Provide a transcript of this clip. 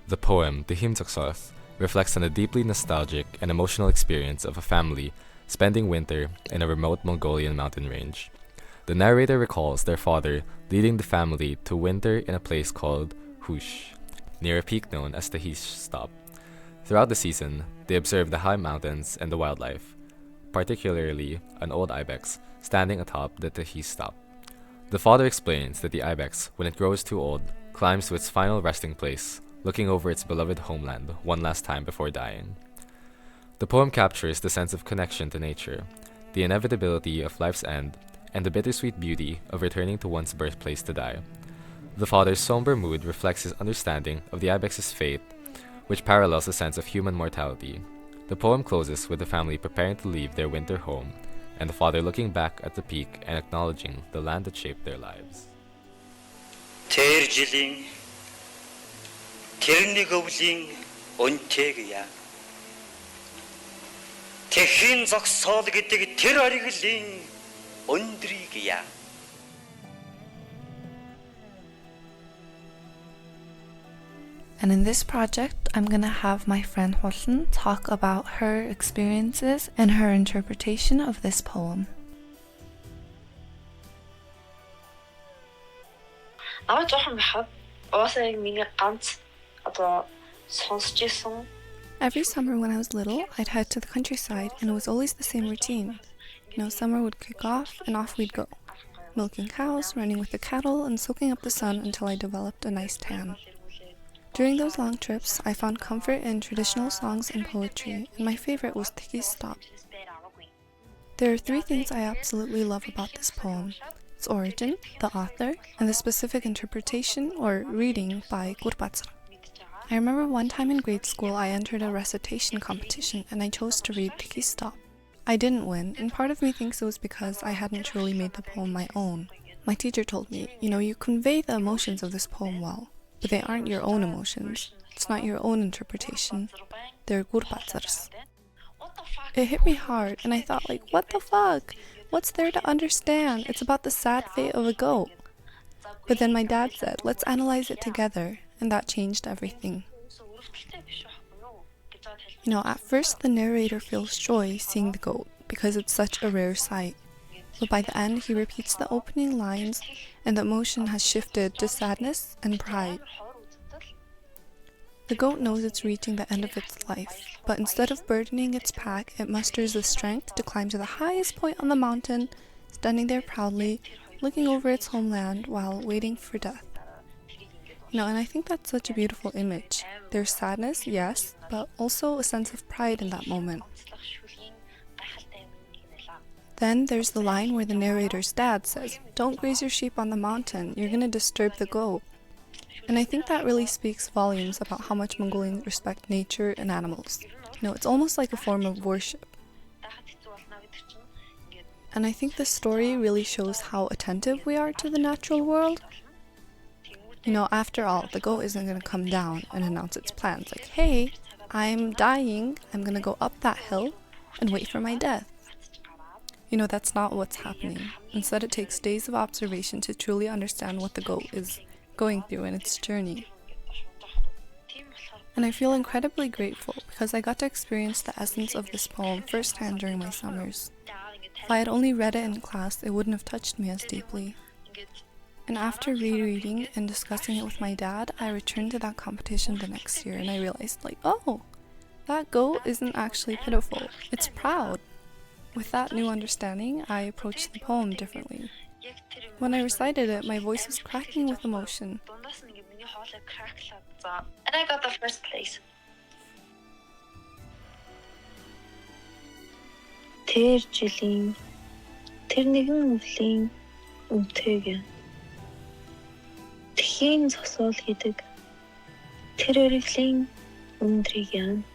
The poem Tekhiin reflects on a deeply nostalgic and emotional experience of a family spending winter in a remote Mongolian mountain range. The narrator recalls their father leading the family to winter in a place called Hush, near a peak known as the Stop. Throughout the season, they observe the high mountains and the wildlife, particularly an old ibex standing atop the Tekhiin Stop. The father explains that the ibex, when it grows too old, climbs to its final resting place, looking over its beloved homeland one last time before dying. The poem captures the sense of connection to nature, the inevitability of life's end, and the bittersweet beauty of returning to one's birthplace to die. The father's somber mood reflects his understanding of the ibex's fate, which parallels a sense of human mortality. The poem closes with the family preparing to leave their winter home, and the father looking back at the peak and acknowledging the land that shaped their lives. Тэр жилийн тэрний өвлийн өнтэйгийа. Tekhiin zogsool гэдэг тэр ориглын өндрийгийа. And in this project, I'm going to have my friend Holden talk about her experiences and her interpretation of this poem. Аваа жоохон бахад уусаа яг миний ганц одоо сонсч исэн. Every summer when I was little, I'd head to the countryside and it was always the same routine. Summer would kick off and off we'd go. Milking cows, running with the cattle, and soaking up the sun until I developed a nice tan. During those long trips, I found comfort in traditional songs and poetry, and my favorite was Tekhiin Stop. There are three things I absolutely love about this poem: its origin, the author, and the specific interpretation or reading by Gurbatsra. I remember one time in grade school I entered a recitation competition and I chose to read Tekhiin Stop. I didn't win, and part of me thinks it was because I hadn't truly made the poem my own. My teacher told me, you convey the emotions of this poem well, but they aren't your own emotions. It's not your own interpretation. They're Gurbatsar's. It hit me hard, and I thought, what the fuck? What's there to understand? It's about the sad fate of a goat. But then my dad said, let's analyze it together, and that changed everything. At first the narrator feels joy seeing the goat because it's such a rare sight. But by the end he repeats the opening lines and the emotion has shifted to sadness and pride. The goat knows it's reaching the end of its life, but instead of burdening its pack, it musters the strength to climb to the highest point on the mountain, standing there proudly, looking over its homeland while waiting for death. And I think that's such a beautiful image. There's sadness, yes, but also a sense of pride in that moment. Then there's the line where the narrator's dad says, "Don't graze your sheep on the mountain, you're gonna disturb the goat." And I think that really speaks volumes about how much Mongolians respect nature and animals. It's almost like a form of worship. And I think the story really shows how attentive we are to the natural world. After all, the goat isn't going to come down and announce its plans like, hey, I'm dying, I'm going to go up that hill and wait for my death. That's not what's happening. Instead, it takes days of observation to truly understand what the goat is going through in its journey. And I feel incredibly grateful because I got to experience the essence of this poem firsthand during my summers. If I had only read it in class, it wouldn't have touched me as deeply. And after rereading and discussing it with my dad, I returned to that competition the next year and I realized, oh, that goat isn't actually pitiful, it's proud. With that new understanding, I approached the poem differently. When I recited it, my voice was cracking with emotion. And I got the first place. Тэр жилийн тэр нэгэн өвлийн өмтэйг Tekhiin zogsool гэдэг тэр өргөлийн өндрийг яана.